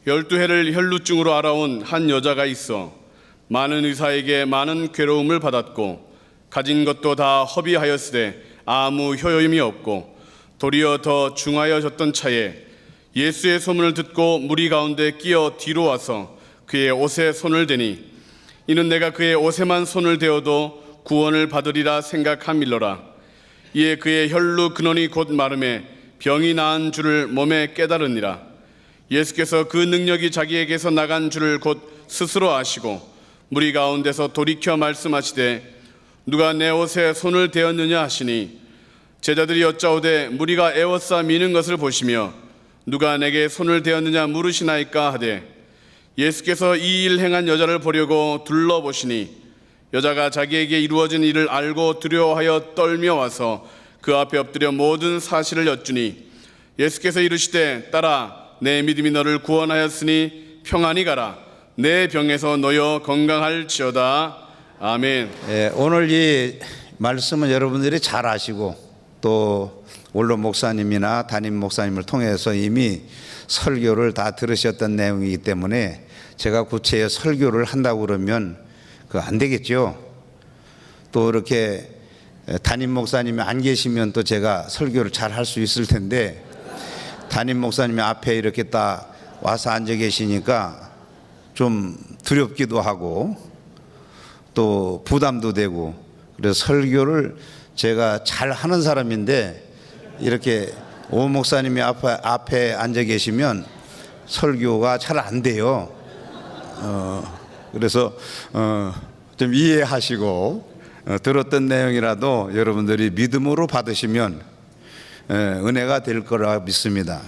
12해를 혈루증으로 앓아온 한 여자가 있어 많은 의사에게 많은 괴로움을 받았고 가진 것도 다 허비하였으되 아무 효용이 없고 도리어 더 중하여졌던 차에 예수의 소문을 듣고 무리 가운데 끼어 뒤로 와서 그의 옷에 손을 대니 이는 내가 그의 옷에만 손을 대어도 구원을 받으리라 생각함일러라. 이에 그의 혈루 근원이 곧 마름에 병이 나은 줄을 몸에 깨달으니라. 예수께서 그 능력이 자기에게서 나간 줄을 곧 스스로 아시고 무리 가운데서 돌이켜 말씀하시되 누가 내 옷에 손을 대었느냐 하시니 제자들이 여짜오되 무리가 에워싸 미는 것을 보시며 누가 내게 손을 대었느냐 물으시나이까 하되 예수께서 이 일 행한 여자를 보려고 둘러보시니 여자가 자기에게 이루어진 일을 알고 두려워하여 떨며 와서 그 앞에 엎드려 모든 사실을 여쭈니 예수께서 이르시되 딸아 내 믿음이 너를 구원하였으니 평안히 가라. 내 병에서 놓여 건강할지어다. 아멘. 오늘 이 말씀은 여러분들이 잘 아시고 또 원로 목사님이나 담임 목사님을 통해서 이미 설교를 다 들으셨던 내용이기 때문에 제가 구체의 설교를 한다고 그러면 그거 안 되겠죠. 또 이렇게 담임 목사님이 안 계시면 또 제가 설교를 잘 할 수 있을 텐데 담임 목사님이 앞에 이렇게 딱 와서 앉아 계시니까 좀 두렵기도 하고 또 부담도 되고 그래서 설교를 제가 잘 하는 사람인데 이렇게 오 목사님이 앞에 앉아 계시면 설교가 잘 안 돼요. 그래서 좀 이해하시고 들었던 내용이라도 여러분들이 믿음으로 받으시면 은혜가 될 거라 믿습니다.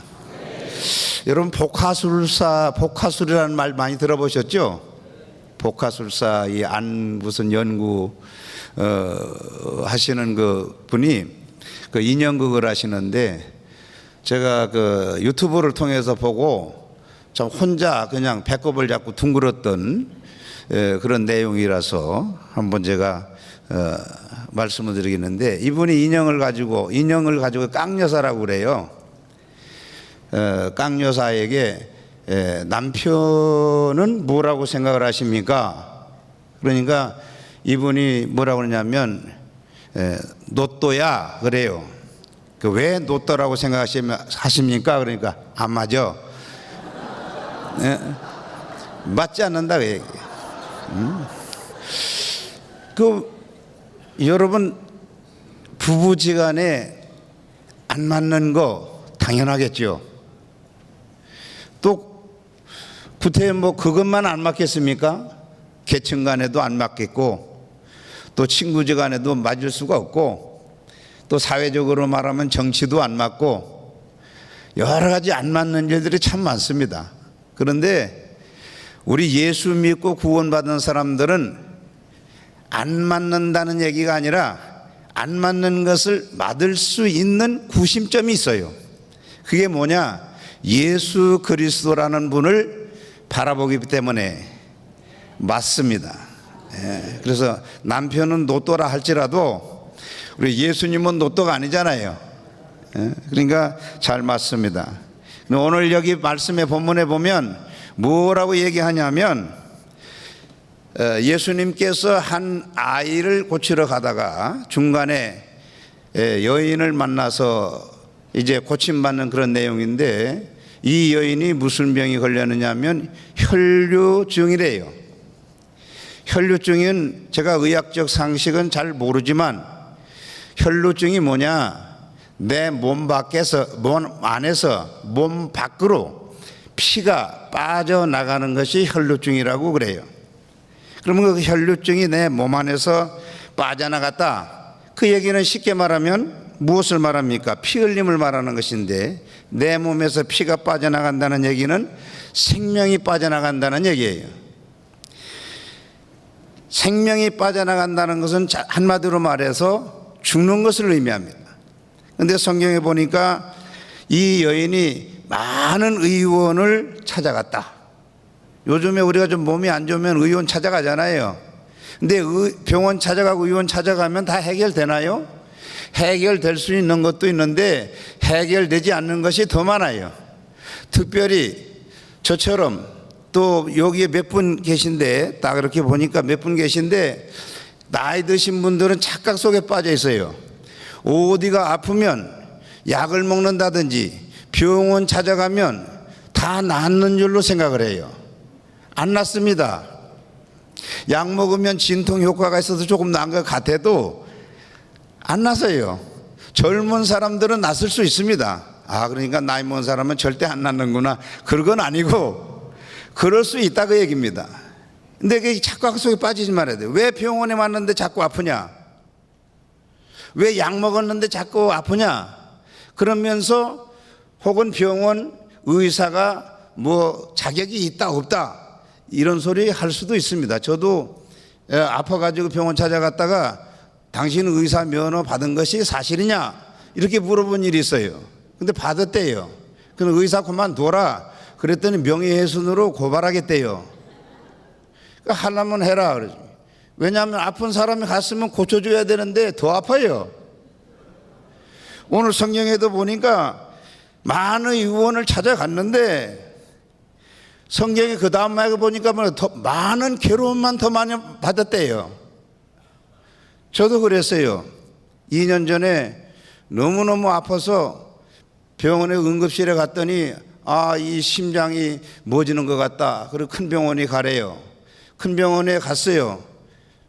여러분 복화술이라는 말 많이 들어보셨죠? 복화술사 이 안 무슨 연구 하시는 그 분이 그 인형극을 하시는데 제가 그 유튜브를 통해서 보고 참 혼자 그냥 배꼽을 잡고 둥그렀던 그런 내용이라서 한번 제가 말씀을 드리겠는데 이분이 인형을 가지고 깡여사라고 그래요. 깡여사에게 남편은 뭐라고 생각을 하십니까? 그러니까 이분이 뭐라고 그러냐면 노또야 그래요. 그 왜 노또라고 생각하십니까? 그러니까 안 맞아. 맞지 않는다 그 얘기. 여러분 부부지간에 안 맞는 거 당연하겠죠. 또 구태여 뭐 그것만 안 맞겠습니까? 계층 간에도 안 맞겠고 또 친구지간에도 맞을 수가 없고 또 사회적으로 말하면 정치도 안 맞고 여러 가지 안 맞는 일들이 참 많습니다. 그런데 우리 예수 믿고 구원받은 사람들은 안 맞는다는 얘기가 아니라 안 맞는 것을 맞을 수 있는 구심점이 있어요. 그게 뭐냐? 예수 그리스도라는 분을 바라보기 때문에 맞습니다. 그래서 남편은 노또라 할지라도 우리 예수님은 노또가 아니잖아요. 그러니까 잘 맞습니다. 오늘 여기 말씀의 본문에 보면 뭐라고 얘기하냐면 예수님께서 한 아이를 고치러 가다가 중간에 여인을 만나서 이제 고침받는 그런 내용인데 이 여인이 무슨 병이 걸렸느냐 하면 혈류증이래요. 혈류증은 제가 의학적 상식은 잘 모르지만 혈류증이 뭐냐, 내 몸 안에서 몸 밖으로 피가 빠져나가는 것이 혈류증이라고 그래요. 그러면 그 혈류증이 내 몸 안에서 빠져나갔다. 그 얘기는 쉽게 말하면 무엇을 말합니까? 피 흘림을 말하는 것인데 내 몸에서 피가 빠져나간다는 얘기는 생명이 빠져나간다는 얘기예요. 생명이 빠져나간다는 것은 한마디로 말해서 죽는 것을 의미합니다. 그런데 성경에 보니까 이 여인이 많은 의원을 찾아갔다. 요즘에 우리가 좀 몸이 안 좋으면 의원 찾아가잖아요. 근데 병원 찾아가고 의원 찾아가면 다 해결되나요? 해결될 수 있는 것도 있는데 해결되지 않는 것이 더 많아요. 특별히 저처럼 또 여기에 몇 분 계신데, 딱 이렇게 보니까 몇 분 계신데 나이 드신 분들은 착각 속에 빠져 있어요. 어디가 아프면 약을 먹는다든지 병원 찾아가면 다 낫는 줄로 생각을 해요. 안 낫습니다. 약 먹으면 진통 효과가 있어서 조금 나은 것 같아도 안 낫어요. 젊은 사람들은 낫을 수 있습니다. 그러니까 나이 먹은 사람은 절대 안 낫는구나, 그런 건 아니고 그럴 수 있다, 그 얘기입니다. 근데 그 착각 속에 빠지지 말아야 돼요. 왜 병원에 왔는데 자꾸 아프냐, 왜 약 먹었는데 자꾸 아프냐, 그러면서 혹은 병원 의사가 뭐 자격이 있다 없다 이런 소리 할 수도 있습니다. 저도 아파가지고 병원 찾아갔다가 당신 의사 면허 받은 것이 사실이냐 이렇게 물어본 일이 있어요. 근데 받았대요. 그럼 의사 그만둬라 그랬더니 명예훼손으로 고발하겠대요. 그러니까 하려면 해라 그러죠. 왜냐하면 아픈 사람이 갔으면 고쳐줘야 되는데 더 아파요. 오늘 성경에도 보니까 많은 의원을 찾아갔는데 성경에 그 다음 말에 보니까 더 많은 괴로움만 더 많이 받았대요. 저도 그랬어요. 2년 전에 너무너무 아파서 병원에 응급실에 갔더니 이 심장이 멎는 것 같다. 그리고 큰 병원에 가래요. 큰 병원에 갔어요.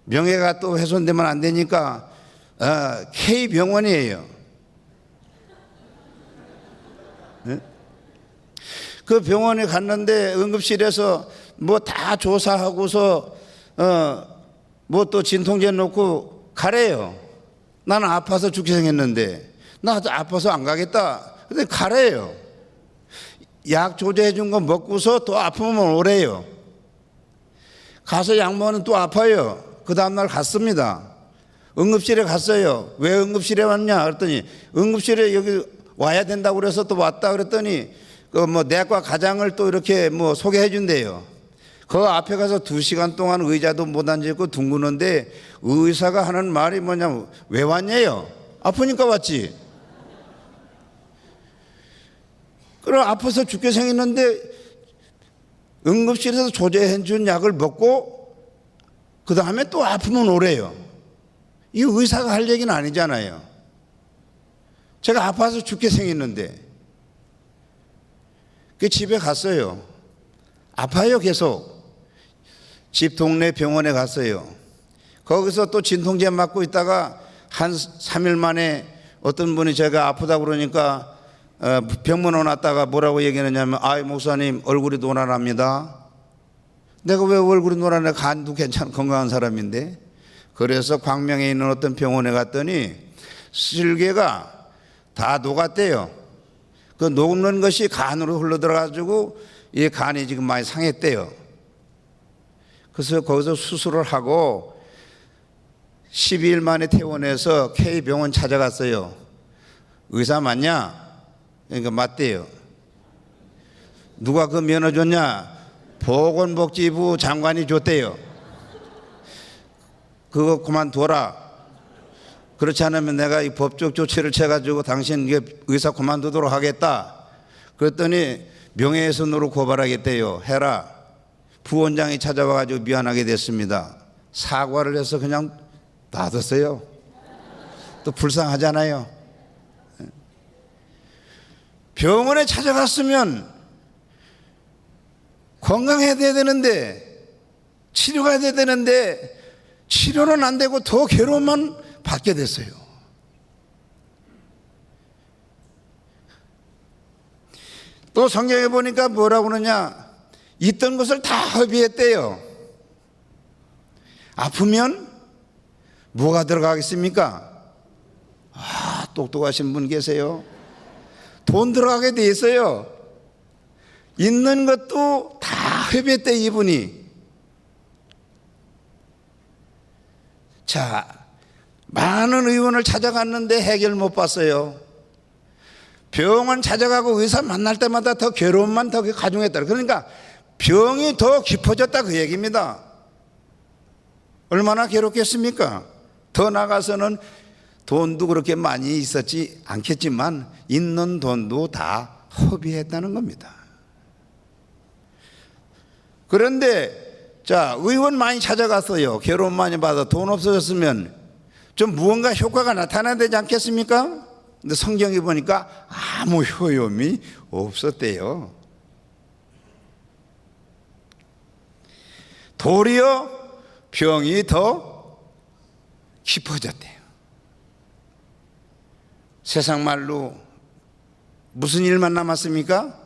명예가 또 훼손되면 안 되니까 K병원이에요. 네? 그 병원에 갔는데 응급실에서 뭐 다 조사하고서 뭐 또 진통제 놓고 가래요. 나는 아파서 죽게 생겼는데 나 아파서 안 가겠다. 근데 가래요. 약 조제해 준 거 먹고서 또 아프면 오래요. 가서 약 먹으면 또 아파요. 그 다음날 갔습니다. 응급실에 갔어요. 왜 응급실에 왔냐 그랬더니 응급실에 여기 와야 된다고 그래서 또 왔다 그랬더니 그 뭐 내과 과장을 또 이렇게 뭐 소개해 준대요. 그 앞에 가서 2시간 동안 의자도 못 앉았고 둥그는데 의사가 하는 말이 뭐냐면 왜 왔냐요? 아프니까 왔지. 그럼 아파서 죽게 생겼는데 응급실에서 조제해 준 약을 먹고 그 다음에 또 아프면 오래요. 이 의사가 할 얘기는 아니잖아요. 제가 아파서 죽게 생겼는데 그 집에 갔어요. 아파요 계속. 집 동네 병원에 갔어요. 거기서 또 진통제 맞고 있다가 한 3일 만에 어떤 분이 제가 아프다고 그러니까 병문안 왔다가 뭐라고 얘기하냐면 목사님 얼굴이 노란합니다. 내가 왜 얼굴이 노란해? 간도 괜찮은 건강한 사람인데. 그래서 광명에 있는 어떤 병원에 갔더니 쓸개가 다 녹았대요. 그 녹는 것이 간으로 흘러들어가지고 이 간이 지금 많이 상했대요. 그래서 거기서 수술을 하고 12일 만에 퇴원해서 K병원 찾아갔어요. 의사 맞냐? 그러니까 맞대요. 누가 그 면허 줬냐? 보건복지부 장관이 줬대요. 그거 그만둬라. 그렇지 않으면 내가 이 법적 조치를 취해가지고 당신 의사 그만두도록 하겠다. 그랬더니 명예훼손으로 고발하겠대요. 해라. 부원장이 찾아와가지고 미안하게 됐습니다. 사과를 해서 그냥 놔뒀어요. 또 불쌍하잖아요. 병원에 찾아갔으면 건강해야 되는데 치료가 돼야 되는데 치료는 안 되고 더 괴로움만 받게 됐어요. 또 성경에 보니까 뭐라고 그러냐, 있던 것을 다 허비했대요. 아프면 뭐가 들어가겠습니까? 똑똑하신 분 계세요. 돈 들어가게 돼 있어요. 있는 것도 다 허비했대 이분이. 자, 많은 의원을 찾아갔는데 해결 못 봤어요. 병원 찾아가고 의사 만날 때마다 더 괴로움만 더 가중했다. 그러니까 병이 더 깊어졌다 그 얘기입니다. 얼마나 괴롭겠습니까? 더 나가서는 돈도 그렇게 많이 있었지 않겠지만 있는 돈도 다 허비했다는 겁니다. 그런데 자, 의원 많이 찾아갔어요. 괴로움 많이 받아 돈 없어졌으면 좀 무언가 효과가 나타나야 되지 않겠습니까? 근데 성경에 보니까 아무 효용이 없었대요. 도리어 병이 더 깊어졌대요. 세상 말로 무슨 일만 남았습니까?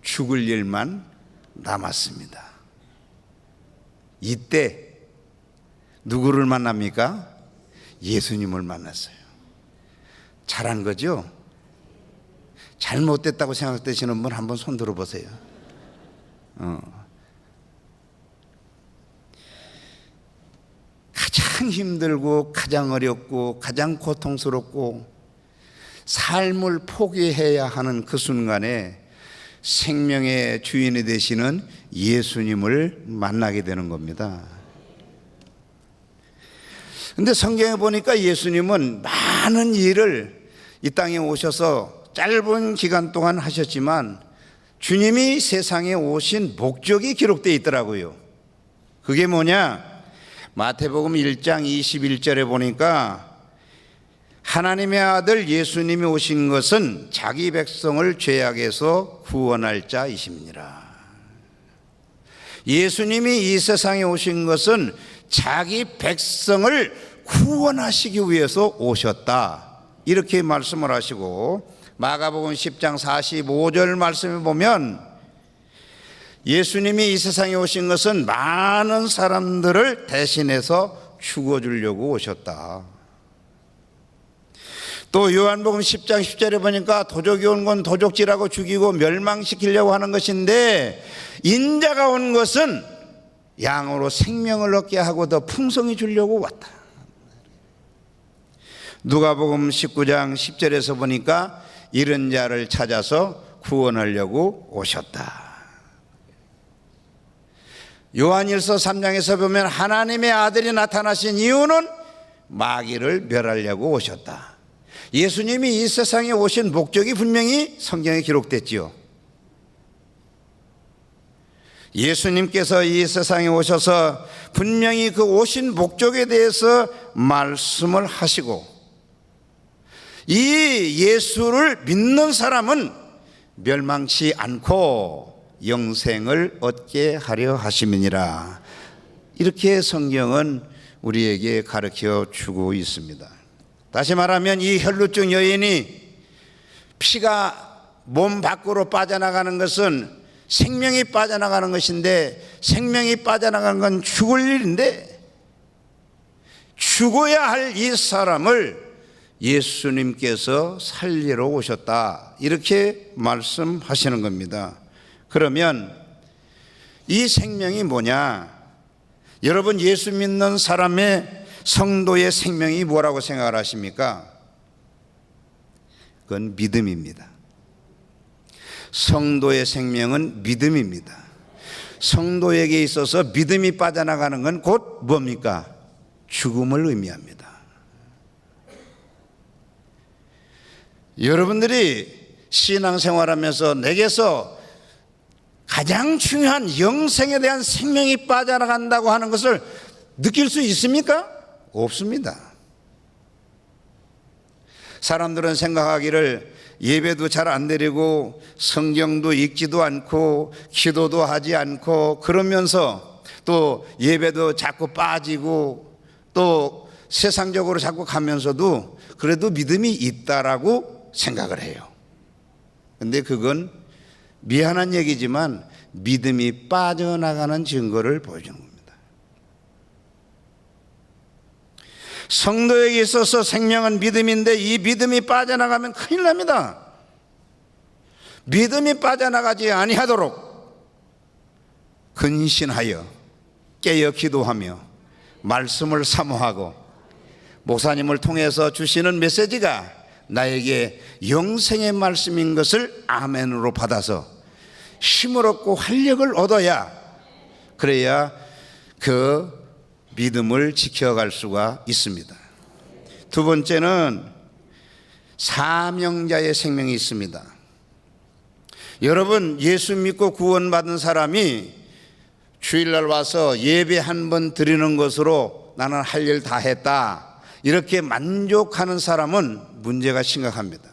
죽을 일만 남았습니다. 이때 누구를 만납니까? 예수님을 만났어요. 잘한 거죠? 잘못됐다고 생각되시는 분 한번 손 들어보세요. 가장 힘들고 가장 어렵고 가장 고통스럽고 삶을 포기해야 하는 그 순간에 생명의 주인이 되시는 예수님을 만나게 되는 겁니다. 근데 성경에 보니까 예수님은 많은 일을 이 땅에 오셔서 짧은 기간 동안 하셨지만 주님이 세상에 오신 목적이 기록되어 있더라고요. 그게 뭐냐? 마태복음 1장 21절에 보니까 하나님의 아들 예수님이 오신 것은 자기 백성을 죄악에서 구원할 자이십니다. 예수님이 이 세상에 오신 것은 자기 백성을 구원하시기 위해서 오셨다, 이렇게 말씀을 하시고, 마가복음 10장 45절 말씀에 보면 예수님이 이 세상에 오신 것은 많은 사람들을 대신해서 죽어주려고 오셨다. 또 요한복음 10장 10절에 보니까 도적이 온 건 도적질하고 죽이고 멸망시키려고 하는 것인데 인자가 온 것은 양으로 생명을 얻게 하고 더 풍성히 주려고 왔다. 누가복음 19장 10절에서 보니까 잃은 자를 찾아서 구원하려고 오셨다. 요한일서 3장에서 보면 하나님의 아들이 나타나신 이유는 마귀를 멸하려고 오셨다. 예수님이 이 세상에 오신 목적이 분명히 성경에 기록됐지요. 예수님께서 이 세상에 오셔서 분명히 그 오신 목적에 대해서 말씀을 하시고, 이 예수를 믿는 사람은 멸망치 않고 영생을 얻게 하려 하심이니라, 이렇게 성경은 우리에게 가르쳐 주고 있습니다. 다시 말하면 이 혈루증 여인이 피가 몸 밖으로 빠져나가는 것은 생명이 빠져나가는 것인데, 생명이 빠져나가는 건 죽을 일인데 죽어야 할 이 사람을 예수님께서 살리러 오셨다, 이렇게 말씀하시는 겁니다. 그러면 이 생명이 뭐냐? 여러분, 예수 믿는 사람의 성도의 생명이 뭐라고 생각을 하십니까? 그건 믿음입니다. 성도의 생명은 믿음입니다. 성도에게 있어서 믿음이 빠져나가는 건 곧 뭡니까? 죽음을 의미합니다. 여러분들이 신앙생활하면서 내게서 가장 중요한 영생에 대한 생명이 빠져나간다고 하는 것을 느낄 수 있습니까? 없습니다. 사람들은 생각하기를 예배도 잘 안 드리고 성경도 읽지도 않고 기도도 하지 않고 그러면서 또 예배도 자꾸 빠지고 또 세상적으로 자꾸 가면서도 그래도 믿음이 있다라고 생각을 해요. 근데 그건 미안한 얘기지만 믿음이 빠져나가는 증거를 보여주는 겁니다. 성도에게 있어서 생명은 믿음인데 이 믿음이 빠져나가면 큰일 납니다. 믿음이 빠져나가지 아니하도록 근신하여 깨어 기도하며 말씀을 사모하고, 목사님을 통해서 주시는 메시지가 나에게 영생의 말씀인 것을 아멘으로 받아서 힘을 얻고 활력을 얻어야, 그래야 그 믿음을 지켜갈 수가 있습니다. 두 번째는 사명자의 생명이 있습니다. 여러분, 예수 믿고 구원받은 사람이 주일날 와서 예배 한 번 드리는 것으로 나는 할 일 다 했다, 이렇게 만족하는 사람은 문제가 심각합니다.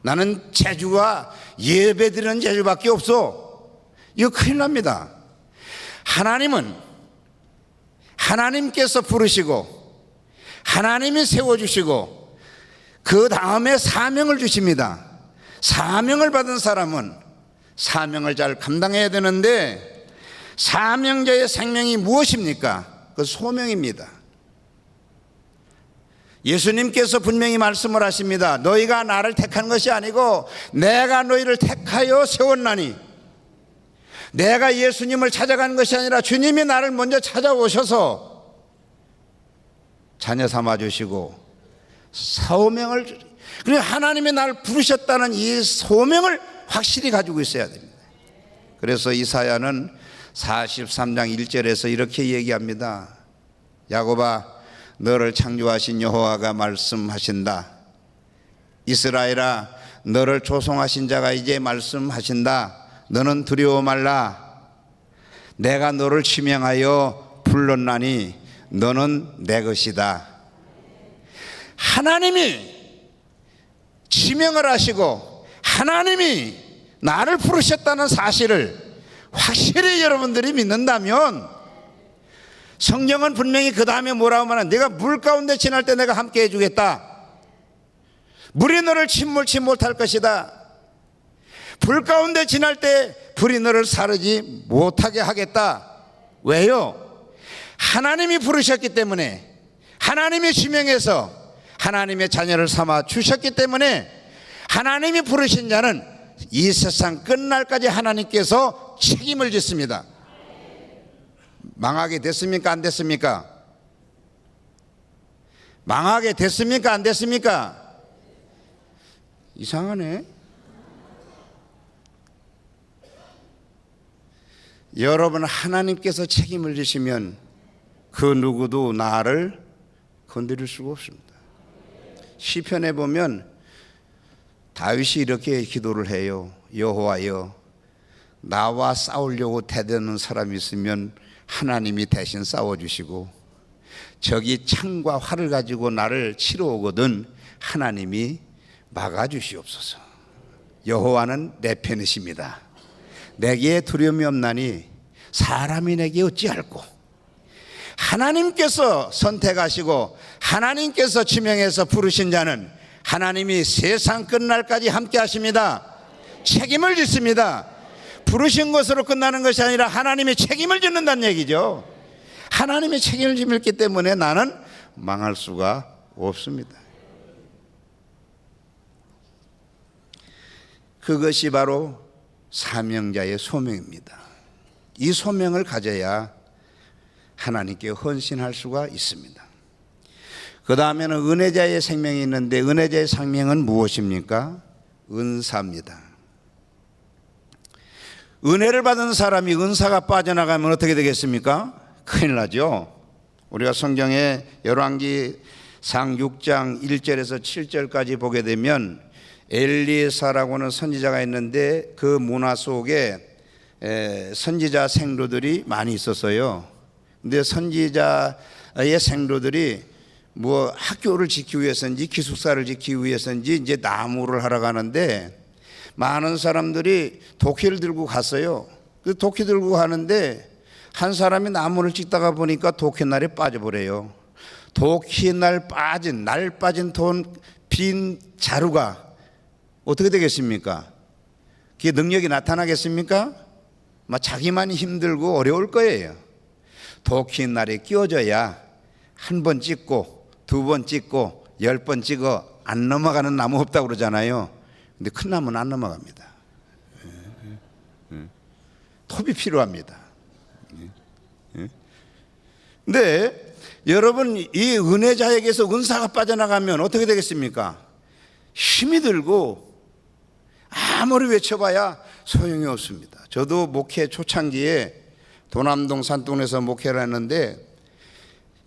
나는 재주가 예배 드리는 재주밖에 없어, 이거 큰일 납니다. 하나님께서 부르시고 하나님이 세워주시고 그 다음에 사명을 주십니다. 사명을 받은 사람은 사명을 잘 감당해야 되는데, 사명자의 생명이 무엇입니까? 그 소명입니다. 예수님께서 분명히 말씀을 하십니다. 너희가 나를 택한 것이 아니고 내가 너희를 택하여 세웠나니. 내가 예수님을 찾아간 것이 아니라 주님이 나를 먼저 찾아오셔서 자녀 삼아 주시고 소명을, 그리고 하나님이 나를 부르셨다는 이 소명을 확실히 가지고 있어야 됩니다. 그래서 이사야는 43장 1절에서 이렇게 얘기합니다. 야곱아, 너를 창조하신 여호와가 말씀하신다. 이스라엘아, 너를 조성하신 자가 이제 말씀하신다. 너는 두려워 말라. 내가 너를 지명하여 불렀나니 너는 내 것이다. 하나님이 지명을 하시고 하나님이 나를 부르셨다는 사실을 확실히 여러분들이 믿는다면, 성경은 분명히 그 다음에 뭐라고 말하냐, 내가 물 가운데 지날 때 내가 함께 해주겠다. 물이 너를 침몰치 못할 것이다. 불 가운데 지날 때 불이 너를 사르지 못하게 하겠다. 왜요? 하나님이 부르셨기 때문에, 하나님이 지명해서 하나님의 자녀를 삼아 주셨기 때문에, 하나님이 부르신 자는 이 세상 끝날까지 하나님께서 책임을 짓습니다. 망하게 됐습니까? 안 됐습니까? 망하게 됐습니까? 안 됐습니까? 이상하네. 여러분, 하나님께서 책임을 지시면 그 누구도 나를 건드릴 수가 없습니다. 시편에 보면 다윗이 이렇게 기도를 해요. 여호와여, 나와 싸우려고 대드는 사람이 있으면 하나님이 대신 싸워주시고, 적이 창과 활을 가지고 나를 치러 오거든 하나님이 막아주시옵소서. 여호와는 내 편이십니다. 내게 두려움이 없나니 사람이 내게 어찌할꼬. 하나님께서 선택하시고 하나님께서 지명해서 부르신 자는 하나님이 세상 끝날까지 함께 하십니다. 책임을 짓습니다. 부르신 것으로 끝나는 것이 아니라 하나님이 책임을 짓는다는 얘기죠. 하나님이 책임을 짓기 때문에 나는 망할 수가 없습니다. 그것이 바로 사명자의 소명입니다. 이 소명을 가져야 하나님께 헌신할 수가 있습니다. 그 다음에는 은혜자의 생명이 있는데, 은혜자의 생명은 무엇입니까? 은사입니다. 은혜를 받은 사람이 은사가 빠져나가면 어떻게 되겠습니까? 큰일 나죠. 우리가 성경에 열왕기상 6장 1절에서 7절까지 보게 되면 엘리사라고는 선지자가 있는데, 그 문화 속에 선지자 생로들이 많이 있었어요. 근데 선지자의 생로들이 뭐 학교를 지키기 위해서인지 기숙사를 지키기 위해서인지 이제 나무를 하러 가는데, 많은 사람들이 도끼를 들고 갔어요. 그 도끼 들고 가는데 한 사람이 나무를 찍다가 보니까 도끼날에 빠져버려요. 도끼날 빠진 빈 자루가 어떻게 되겠습니까? 그게 능력이 나타나겠습니까? 자기만이 힘들고 어려울 거예요. 도끼날에 끼워져야 한 번 찍고 두 번 찍고 10번 찍어 안 넘어가는 나무 없다고 그러잖아요. 근데 큰 나무는 안 넘어갑니다. 톱이 필요합니다. 근데 여러분, 이 은혜자에게서 은사가 빠져나가면 어떻게 되겠습니까? 힘이 들고 아무리 외쳐봐야 소용이 없습니다. 저도 목회 초창기에 도남동 산동네에서 목회를 했는데,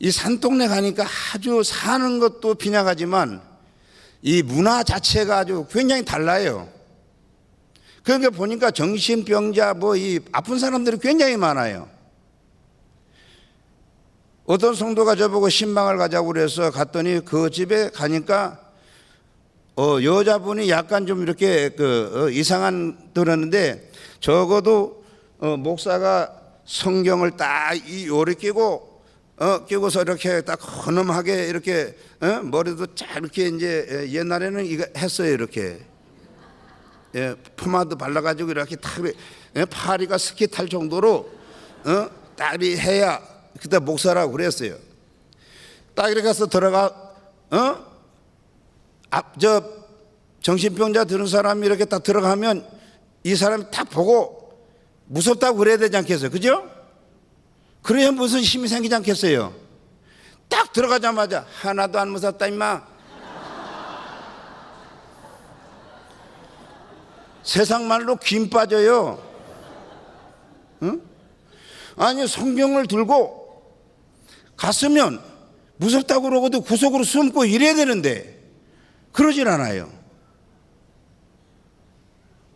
이 산동네 가니까 아주 사는 것도 빈약하지만 이 문화 자체가 아주 굉장히 달라요. 그러니까 보니까 정신병자 이 아픈 사람들이 굉장히 많아요. 어떤 성도가 저보고 신방을 가자고 그래서 갔더니 그 집에 가니까 여자분이 약간 좀 이렇게 이상한 들었는데, 적어도 목사가 성경을 딱 요리 끼고서 이렇게 딱 헌엄하게 이렇게 머리도 쫙 이렇게 이제 옛날에는 이거 했어요. 이렇게 포마드 발라가지고 이렇게 딱 파리가 스키 탈 정도로 딱 해야 그때 목사라고 그랬어요. 딱 이렇게 가서 들어가 정신병자 들은 사람이 이렇게 딱 들어가면 이 사람이 딱 보고 무섭다고 그래야 되지 않겠어요? 그죠? 그래야 무슨 힘이 생기지 않겠어요? 딱 들어가자마자 하나도 안 무섭다 임마. 세상 말로 김 빠져요. 응? 아니 성경을 들고 갔으면 무섭다고 그러고도 구석으로 숨고 이래야 되는데 그러질 않아요.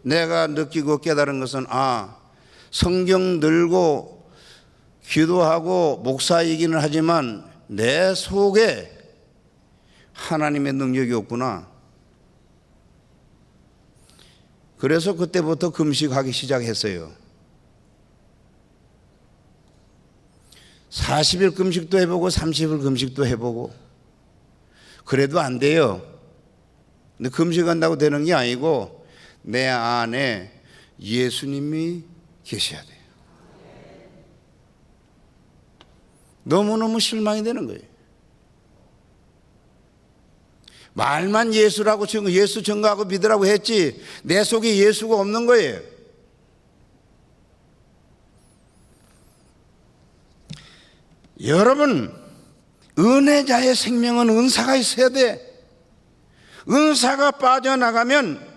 내가 느끼고 깨달은 것은 성경 들고 기도하고 목사이기는 하지만 내 속에 하나님의 능력이 없구나. 그래서 그때부터 금식하기 시작했어요. 40일 금식도 해보고 30일 금식도 해보고 그래도 안 돼요. 근데 금식한다고 되는 게 아니고 내 안에 예수님이 계셔야 돼요. 너무너무 실망이 되는 거예요. 말만 예수라고 예수 증거하고 믿으라고 했지 내 속에 예수가 없는 거예요. 여러분, 은혜자의 생명은 은사가 있어야 돼. 은사가 빠져나가면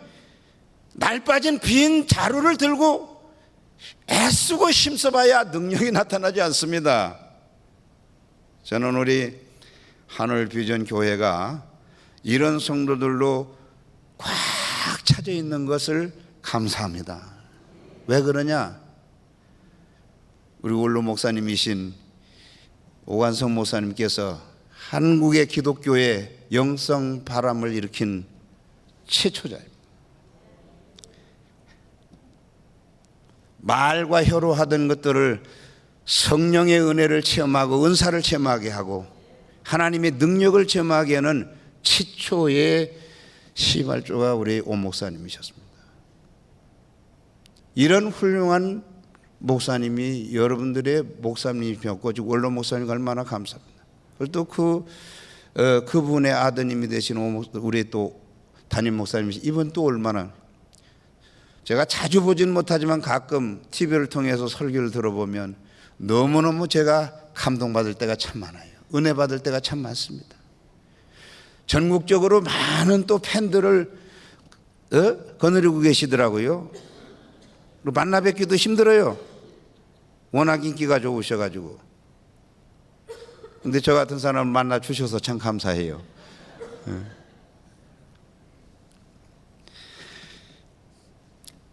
날 빠진 빈 자루를 들고 애쓰고 힘써봐야 능력이 나타나지 않습니다. 저는 우리 하늘 비전 교회가 이런 성도들로 꽉 차져 있는 것을 감사합니다. 왜 그러냐? 우리 원로 목사님이신 오관성 목사님께서 한국의 기독교에 영성 바람을 일으킨 최초자입니다. 말과 혀로 하던 것들을 성령의 은혜를 체험하고 은사를 체험하게 하고 하나님의 능력을 체험하게 하는 최초의 시발조가 우리 오 목사님이셨습니다. 이런 훌륭한 목사님이 여러분들의 목사님이셨고 원로 목사님 얼마나 감사합니다. 또 그분의 아드님이 되신 우리 또 담임 목사님이신 이분 또 얼마나, 제가 자주 보진 못하지만 가끔 TV를 통해서 설교를 들어보면 너무너무 제가 감동받을 때가 참 많아요. 은혜 받을 때가 참 많습니다. 전국적으로 많은 또 팬들을 거느리고 계시더라고요. 만나 뵙기도 힘들어요. 워낙 인기가 좋으셔가지고. 근데 저 같은 사람을 만나 주셔서 참 감사해요.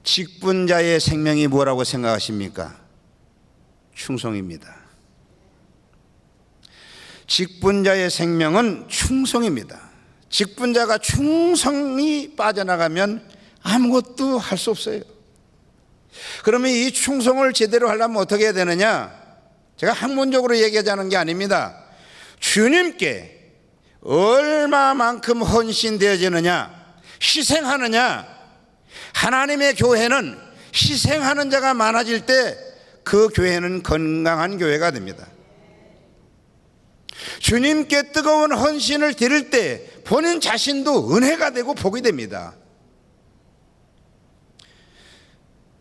직분자의 생명이 뭐라고 생각하십니까? 충성입니다. 직분자의 생명은 충성입니다. 직분자가 충성이 빠져나가면 아무것도 할 수 없어요. 그러면 이 충성을 제대로 하려면 어떻게 해야 되느냐? 제가 학문적으로 얘기하자는 게 아닙니다. 주님께 얼마만큼 헌신되어지느냐, 희생하느냐. 하나님의 교회는 희생하는 자가 많아질 때 그 교회는 건강한 교회가 됩니다. 주님께 뜨거운 헌신을 드릴 때 본인 자신도 은혜가 되고 복이 됩니다.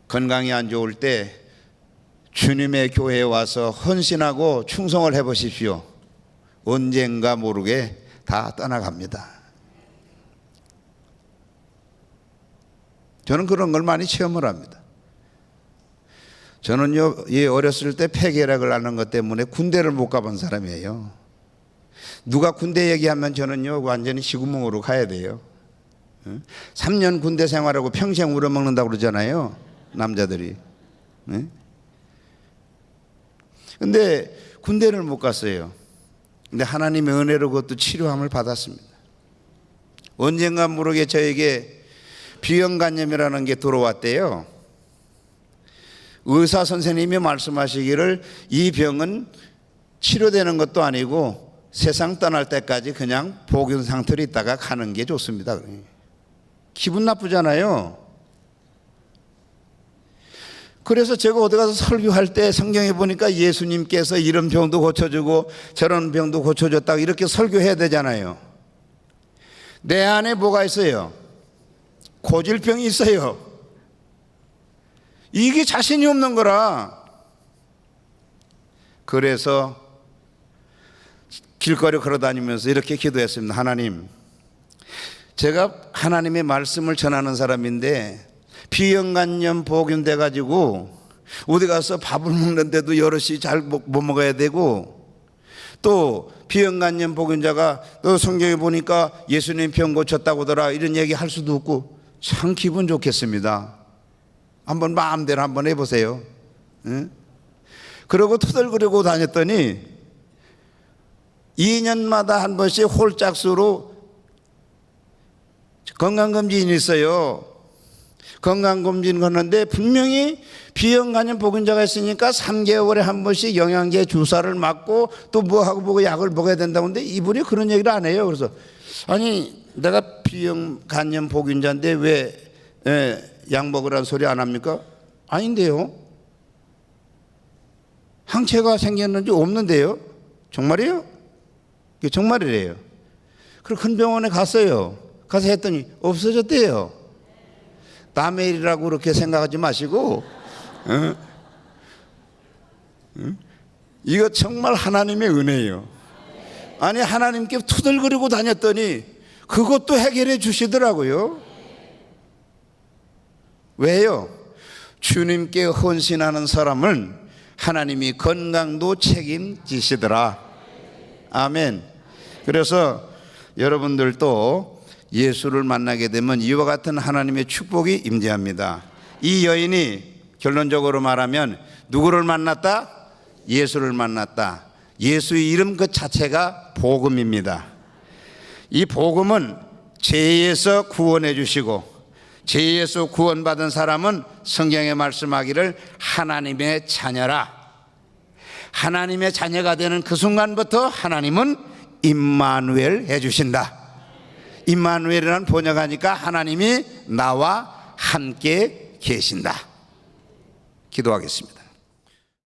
건강이 안 좋을 때 주님의 교회에 와서 헌신하고 충성을 해보십시오. 언젠가 모르게 다 떠나갑니다. 저는 그런 걸 많이 체험을 합니다. 저는요, 어렸을 때 폐결핵을 앓는 것 때문에 군대를 못 가본 사람이에요. 누가 군대 얘기하면 저는요, 완전히 시구멍으로 가야 돼요. 3년 군대 생활하고 평생 울어먹는다고 그러잖아요, 남자들이. 근데 군대를 못 갔어요. 근데 하나님의 은혜로 그것도 치료함을 받았습니다. 언젠가 모르게 저에게 비형간염이라는 게 들어왔대요. 의사 선생님이 말씀하시기를 이 병은 치료되는 것도 아니고 세상 떠날 때까지 그냥 복용 상태로 있다가 가는 게 좋습니다. 기분 나쁘잖아요. 그래서 제가 어디 가서 설교할 때 성경에 보니까 예수님께서 이런 병도 고쳐주고 저런 병도 고쳐줬다고 이렇게 설교해야 되잖아요. 내 안에 뭐가 있어요? 고질병이 있어요. 이게 자신이 없는 거라. 그래서 길거리 걸어다니면서 이렇게 기도했습니다. 하나님, 제가 하나님의 말씀을 전하는 사람인데 비형간염 복용돼 가지고 어디 가서 밥을 먹는데도 여럿이 잘 못 먹어야 되고, 또 비형간염 복용자가 또 성경에 보니까 예수님 병 고쳤다고더라 이런 얘기 할 수도 없고 참 기분 좋겠습니다. 한번 마음대로 한번 해보세요. 응? 그러고 투덜거리고 다녔더니 2년마다 한 번씩 홀짝수로 건강검진이 있어요. 건강검진 걷는데 분명히 비형간염 복용자가 있으니까 3개월에 한 번씩 영양제 주사를 맞고 또 뭐하고 뭐고 약을 먹어야 된다고 하는데 이분이 그런 얘기를 안 해요. 그래서 아니 내가 비형간염 복용자인데 왜 약 먹으라는 소리 안 합니까? 아닌데요. 항체가 생겼는지 없는데요. 정말이에요? 이게 정말이래요. 그리고 큰 병원에 갔어요. 가서 했더니 없어졌대요. 남의 일이라고 그렇게 생각하지 마시고, 이거 정말 하나님의 은혜예요. 아니 하나님께 투덜거리고 다녔더니 그것도 해결해 주시더라고요. 왜요? 주님께 헌신하는 사람은 하나님이 건강도 책임지시더라. 아멘. 그래서 여러분들도 예수를 만나게 되면 이와 같은 하나님의 축복이 임재합니다. 이 여인이 결론적으로 말하면 누구를 만났다? 예수를 만났다. 예수의 이름 그 자체가 복음입니다. 이 복음은 죄에서 구원해 주시고, 죄에서 구원받은 사람은 성경에 말씀하기를 하나님의 자녀라. 하나님의 자녀가 되는 그 순간부터 하나님은 임마누엘 해주신다. 임마누엘이라는 번역하니까 하나님이 나와 함께 계신다. 기도하겠습니다.